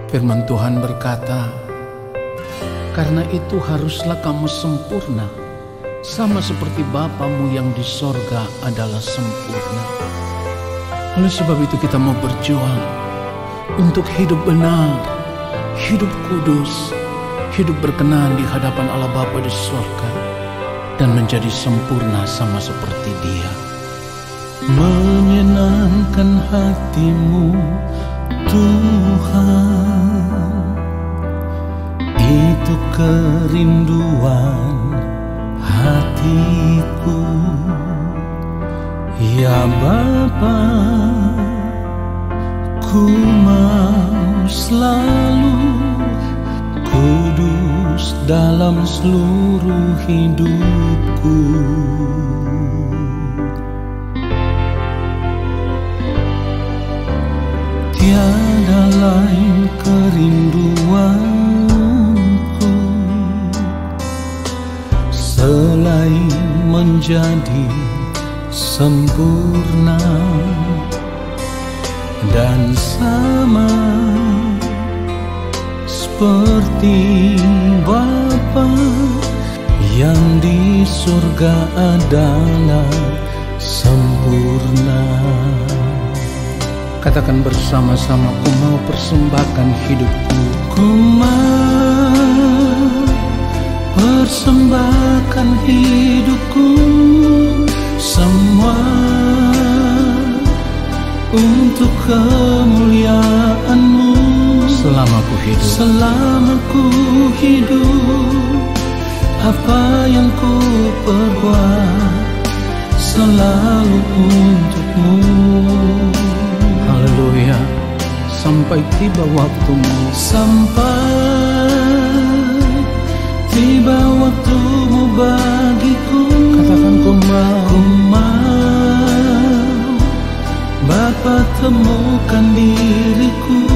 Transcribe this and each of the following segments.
Firman Tuhan berkata, karena itu haruslah kamu sempurna, sama seperti Bapamu yang di sorga adalah sempurna. Oleh sebab itu kita mau berjuang untuk hidup benar, hidup kudus, hidup berkenan di hadapan Allah Bapa di sorga, dan menjadi sempurna sama seperti Dia. Menyenangkan hatimu Tuhan, itu kerinduan hatiku. Ya Bapa, ku mau selalu kudus dalam seluruh hidupku. Tiada lain kerinduanku selain menjadi sempurna dan sama seperti Bapa yang di surga adalah sempurna. Katakan bersama-sama, ku mau persembahkan hidupku. Ku mau persembahkan hidupku semua untuk kemuliaan-Mu. Selama ku hidup, selama ku hidup, apa yang ku perbuat selalu untuk-Mu. Haleluya. Sampai tiba waktumu, sampai tiba waktumu bagiku. katakan ku mau Bapa, temukan diriku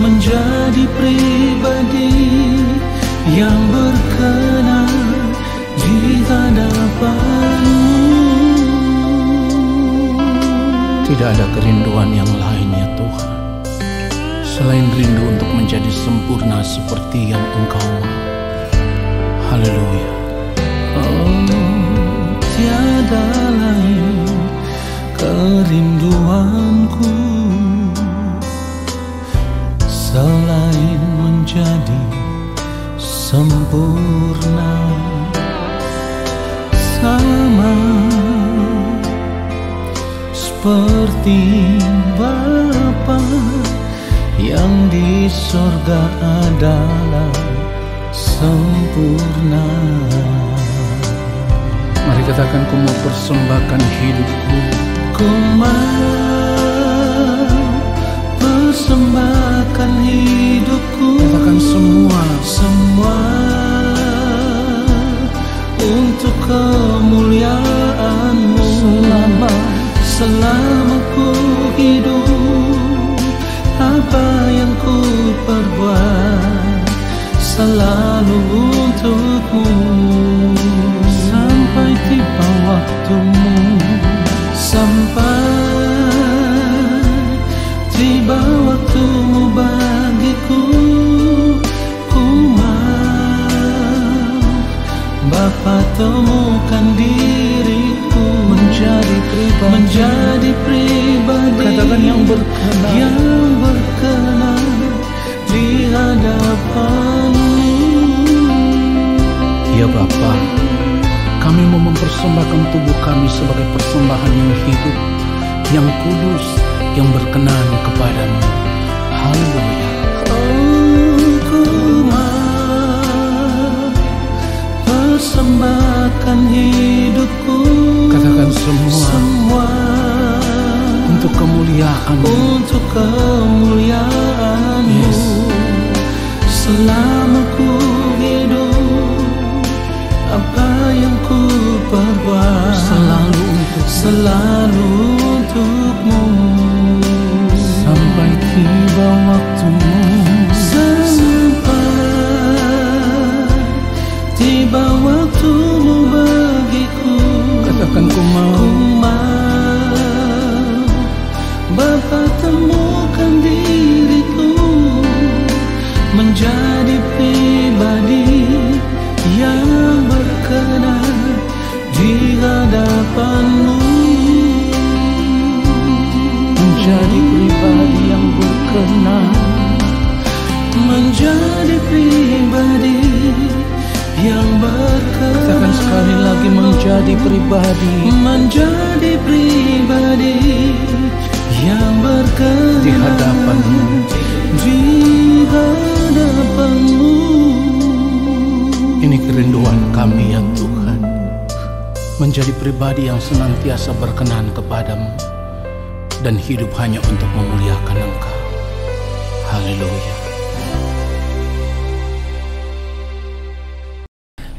menjadi pribadi yang berkenan di hadapan-Mu. Tidak ada kerinduan yang lain ya Tuhan, selain rindu untuk menjadi sempurna seperti yang Engkau mau. Haleluya. Oh, tiada lain kerinduanku selain menjadi sempurna, sama seperti Bapa yang di sorga adalah sempurna. Mari katakan, ku mau persembahkan hidupku. Ku mau persembahkan hidupku. Katakan semua untuk kemuliaan-Mu. Selama ku hidup, apa yang ku perbuat selalu untuk-Mu. Sampai tiba waktumu, sampai tiba waktumu bagiku. Ku mau Bapa, temukan diriku menjadi pribadi katakan yang berkenan di hadapan-Mu. Ya Bapa, kami mau mempersembahkan tubuh kami sebagai persembahan yang hidup, yang kudus, yang berkenan kepadamu. Haleluya. Ku mau persembahkan hidupku. Katakan semua untuk kemuliaan-Mu. Untuk kemuliaan-Mu. Yes. Selama ku hidup, apa yang ku perbuat selalu untuk-Mu. Sampai tiba waktumu, sampai tiba waktumu bagiku. katakan ku mau Bapa, temukan diriku pribadi yang berkenan. Katakan sekali lagi, menjadi pribadi yang berkenan di hadapan-Mu. Ini kerinduan kami ya Tuhan, menjadi pribadi yang senantiasa berkenan kepadamu dan hidup hanya untuk memuliakan Engkau. Haleluya.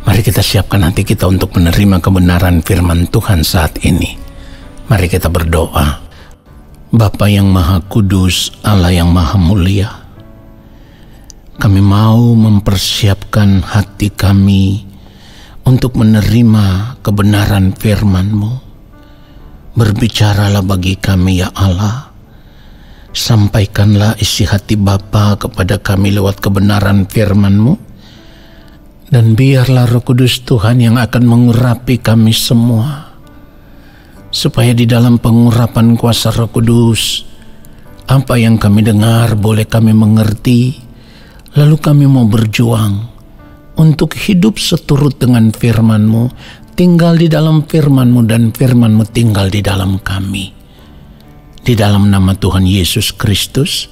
Mari kita siapkan hati kita untuk menerima kebenaran firman Tuhan saat ini. Mari kita berdoa. Bapa yang Maha Kudus, Allah yang Maha Mulia, kami mau mempersiapkan hati kami untuk menerima kebenaran firman-Mu. Berbicaralah bagi kami ya Allah. Sampaikanlah isi hati Bapa kepada kami lewat kebenaran firman-Mu. Dan biarlah Roh Kudus Tuhan yang akan mengurapi kami semua. Supaya di dalam pengurapan kuasa Roh Kudus, apa yang kami dengar boleh kami mengerti. Lalu kami mau berjuang untuk hidup seturut dengan firman-Mu, tinggal di dalam firman-Mu dan firman-Mu tinggal di dalam kami. Di dalam nama Tuhan Yesus Kristus,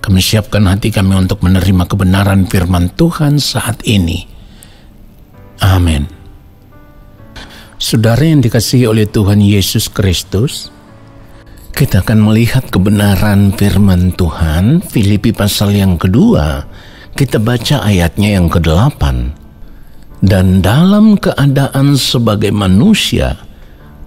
kami siapkan hati kami untuk menerima kebenaran firman Tuhan saat ini. Amin. Saudara yang dikasihi oleh Tuhan Yesus Kristus, kita akan melihat kebenaran firman Tuhan. Filipi pasal yang kedua, kita baca ayatnya yang ke-8. Dan dalam keadaan sebagai manusia,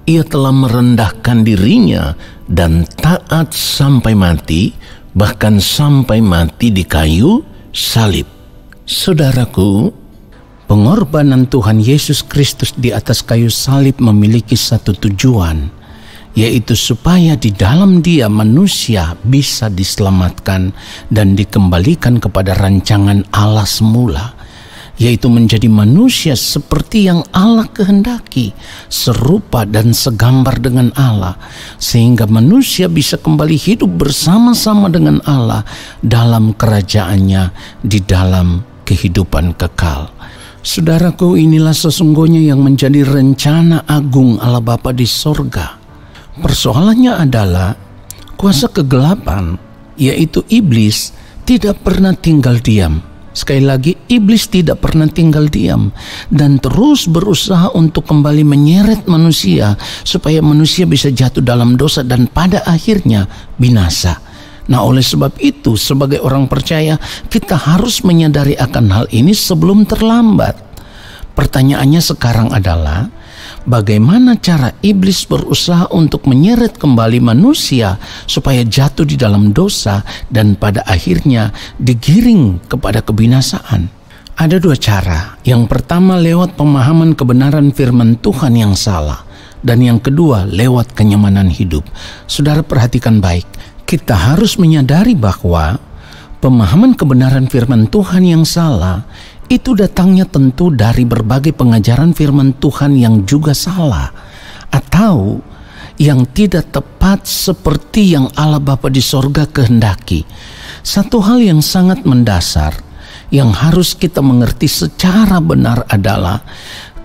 ia telah merendahkan dirinya dan taat sampai mati, bahkan sampai mati di kayu salib. Saudaraku, pengorbanan Tuhan Yesus Kristus di atas kayu salib memiliki satu tujuan, yaitu supaya di dalam Dia manusia bisa diselamatkan dan dikembalikan kepada rancangan Allah semula, yaitu menjadi manusia seperti yang Allah kehendaki, serupa dan segambar dengan Allah, sehingga manusia bisa kembali hidup bersama-sama dengan Allah dalam kerajaannya di dalam kehidupan kekal. Saudaraku, inilah sesungguhnya yang menjadi rencana agung Allah Bapa di sorga. Persoalannya adalah kuasa kegelapan, yaitu iblis, tidak pernah tinggal diam. Sekali lagi, iblis tidak pernah tinggal diam dan terus berusaha untuk kembali menyeret manusia supaya manusia bisa jatuh dalam dosa dan pada akhirnya binasa. Nah, oleh sebab itu, sebagai orang percaya, kita harus menyadari akan hal ini sebelum terlambat. Pertanyaannya sekarang adalah, bagaimana cara iblis berusaha untuk menyeret kembali manusia supaya jatuh di dalam dosa dan pada akhirnya digiring kepada kebinasaan? Ada dua cara. Yang pertama lewat pemahaman kebenaran firman Tuhan yang salah, dan yang kedua lewat kenyamanan hidup. Saudara perhatikan baik, kita harus menyadari bahwa pemahaman kebenaran firman Tuhan yang salah itu datangnya tentu dari berbagai pengajaran firman Tuhan yang juga salah atau yang tidak tepat seperti yang Allah Bapa di sorga kehendaki. Satu hal yang sangat mendasar yang harus kita mengerti secara benar adalah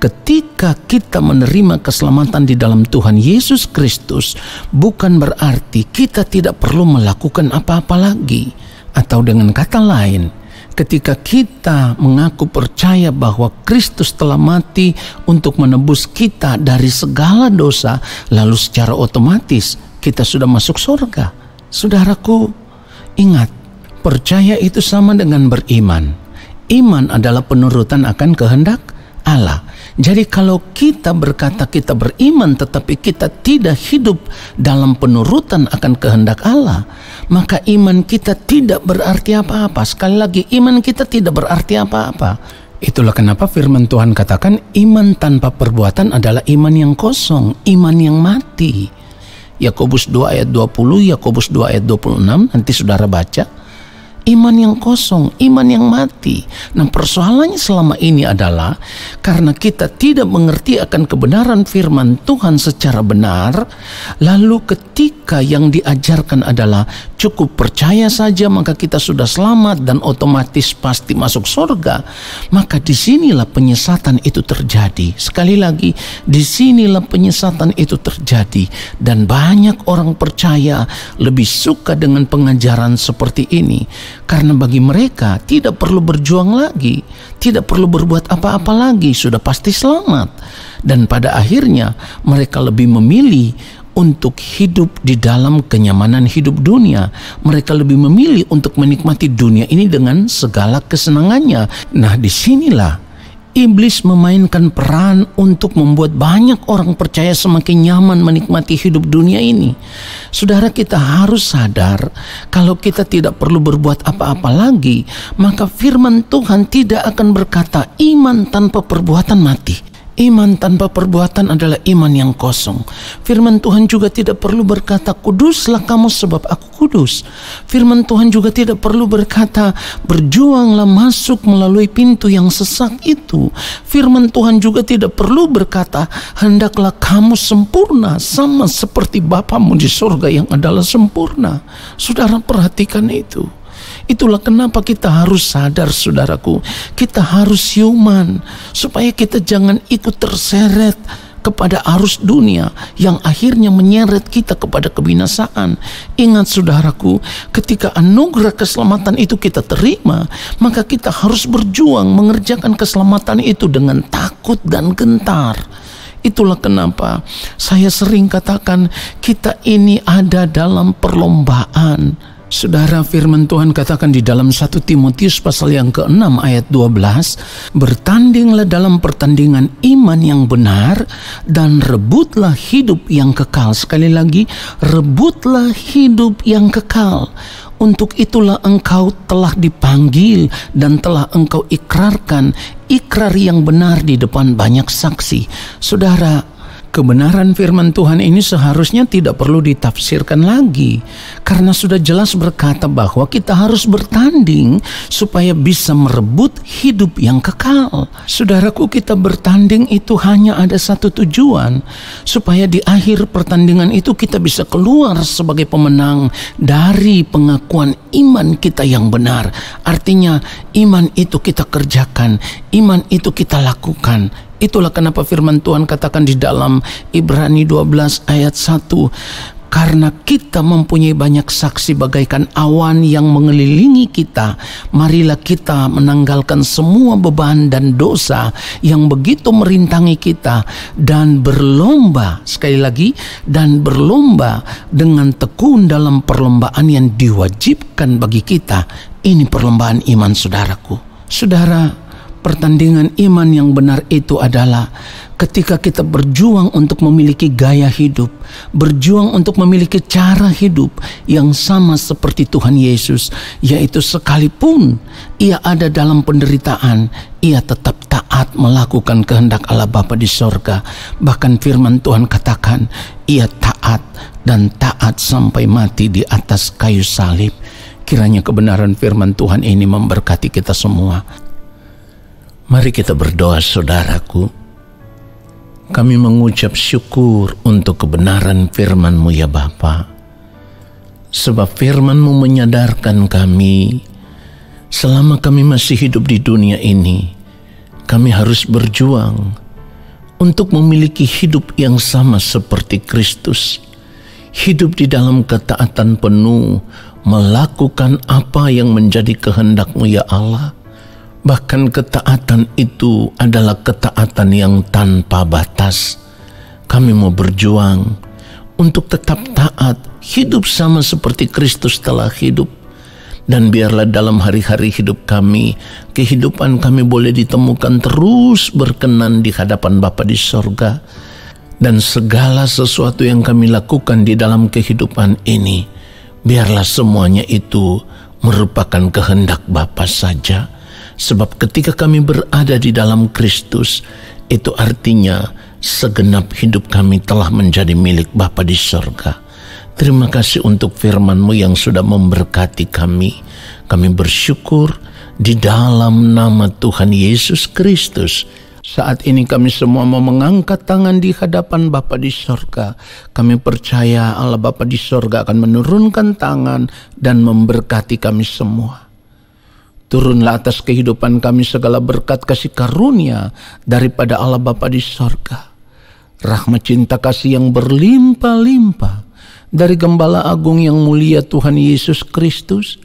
ketika kita menerima keselamatan di dalam Tuhan Yesus Kristus, bukan berarti kita tidak perlu melakukan apa-apa lagi. Atau dengan kata lain, ketika kita mengaku percaya bahwa Kristus telah mati untuk menebus kita dari segala dosa, lalu secara otomatis kita sudah masuk surga. Saudaraku, ingat, percaya itu sama dengan beriman. Iman adalah penurutan akan kehendak Allah. Jadi kalau kita berkata kita beriman tetapi kita tidak hidup dalam penurutan akan kehendak Allah, maka iman kita tidak berarti apa-apa. Sekali lagi, iman kita tidak berarti apa-apa. Itulah kenapa firman Tuhan katakan iman tanpa perbuatan adalah iman yang kosong, iman yang mati. Yakobus 2 ayat 20, Yakobus 2 ayat 26, nanti saudara baca. iman yang kosong, iman yang mati. Nah, persoalannya selama ini adalah karena kita tidak mengerti akan kebenaran firman Tuhan secara benar, lalu ketika yang diajarkan adalah cukup percaya saja maka kita sudah selamat dan otomatis pasti masuk surga, maka disinilah penyesatan itu terjadi. Sekali lagi, disinilah penyesatan itu terjadi, dan banyak orang percaya lebih suka dengan pengajaran seperti ini. Karena bagi mereka tidak perlu berjuang lagi, tidak perlu berbuat apa-apa lagi, sudah pasti selamat. Dan pada akhirnya mereka lebih memilih untuk hidup di dalam kenyamanan hidup dunia. Mereka lebih memilih untuk menikmati dunia ini dengan segala kesenangannya. Nah, disinilah iblis memainkan peran untuk membuat banyak orang percaya semakin nyaman menikmati hidup dunia ini. Saudara, kita harus sadar kalau kita tidak perlu berbuat apa-apa lagi, maka firman Tuhan tidak akan berkata iman tanpa perbuatan mati. Iman tanpa perbuatan adalah iman yang kosong. Firman Tuhan juga tidak perlu berkata kuduslah kamu sebab aku kudus. Firman Tuhan juga tidak perlu berkata berjuanglah masuk melalui pintu yang sesak itu. Firman Tuhan juga tidak perlu berkata hendaklah kamu sempurna sama seperti Bapamu di surga yang adalah sempurna. Saudara, perhatikan itu. Itulah kenapa kita harus sadar, saudaraku. Kita harus human supaya kita jangan ikut terseret kepada arus dunia yang akhirnya menyeret kita kepada kebinasaan. Ingat, saudaraku, ketika anugerah keselamatan itu kita terima, maka kita harus berjuang mengerjakan keselamatan itu dengan takut dan gentar. Itulah kenapa saya sering katakan kita ini ada dalam perlombaan. Saudara, firman Tuhan katakan di dalam 1 Timotius pasal yang ke-6 ayat 12, bertandinglah dalam pertandingan iman yang benar dan rebutlah hidup yang kekal. Sekali lagi, rebutlah hidup yang kekal. Untuk itulah engkau telah dipanggil dan telah engkau ikrarkan ikrar yang benar di depan banyak saksi. Saudara, kebenaran firman Tuhan ini seharusnya tidak perlu ditafsirkan lagi, karena sudah jelas berkata bahwa kita harus bertanding supaya bisa merebut hidup yang kekal. Saudaraku, kita bertanding itu hanya ada satu tujuan, supaya di akhir pertandingan itu kita bisa keluar sebagai pemenang dari pengakuan iman kita yang benar. Artinya iman itu kita kerjakan, iman itu kita lakukan. Itulah kenapa firman Tuhan katakan di dalam Ibrani 12 ayat 1, karena kita mempunyai banyak saksi bagaikan awan yang mengelilingi kita, marilah kita menanggalkan semua beban dan dosa yang begitu merintangi kita, dan berlomba, sekali lagi, dan berlomba dengan tekun dalam perlombaan yang diwajibkan bagi kita. Ini perlombaan iman, saudaraku. Saudara, pertandingan iman yang benar itu adalah ketika kita berjuang untuk memiliki gaya hidup, berjuang untuk memiliki cara hidup yang sama seperti Tuhan Yesus, yaitu sekalipun ia ada dalam penderitaan, ia tetap taat melakukan kehendak Allah Bapa di sorga. Bahkan firman Tuhan katakan, ia taat dan taat sampai mati di atas kayu salib. Kiranya kebenaran firman Tuhan ini memberkati kita semua. Mari kita berdoa, saudaraku. Kami mengucap syukur untuk kebenaran firman-Mu ya Bapa. Sebab firman-Mu menyadarkan kami, selama kami masih hidup di dunia ini, kami harus berjuang untuk memiliki hidup yang sama seperti Kristus. Hidup di dalam ketaatan penuh, melakukan apa yang menjadi kehendak-Mu ya Allah. Bahkan ketaatan itu adalah ketaatan yang tanpa batas. Kami mau berjuang untuk tetap taat, hidup sama seperti Kristus telah hidup. Dan biarlah dalam hari-hari hidup kami, kehidupan kami boleh ditemukan terus berkenan di hadapan Bapa di sorga. Dan segala sesuatu yang kami lakukan di dalam kehidupan ini, biarlah semuanya itu merupakan kehendak Bapa saja. Sebab ketika kami berada di dalam Kristus, itu artinya segenap hidup kami telah menjadi milik Bapa di sorga. Terima kasih untuk firman-Mu yang sudah memberkati kami. Kami bersyukur di dalam nama Tuhan Yesus Kristus. Saat ini kami semua mau mengangkat tangan di hadapan Bapa di sorga. Kami percaya Allah Bapa di sorga akan menurunkan tangan dan memberkati kami semua. Turunlah atas kehidupan kami segala berkat kasih karunia daripada Allah Bapa di sorga. Rahmat cinta kasih yang berlimpah-limpah dari Gembala Agung yang mulia Tuhan Yesus Kristus,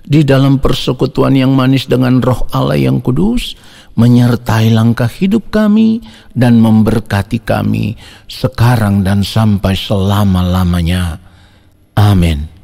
di dalam persekutuan yang manis dengan Roh Allah yang kudus, menyertai langkah hidup kami dan memberkati kami sekarang dan sampai selama-lamanya. Amin.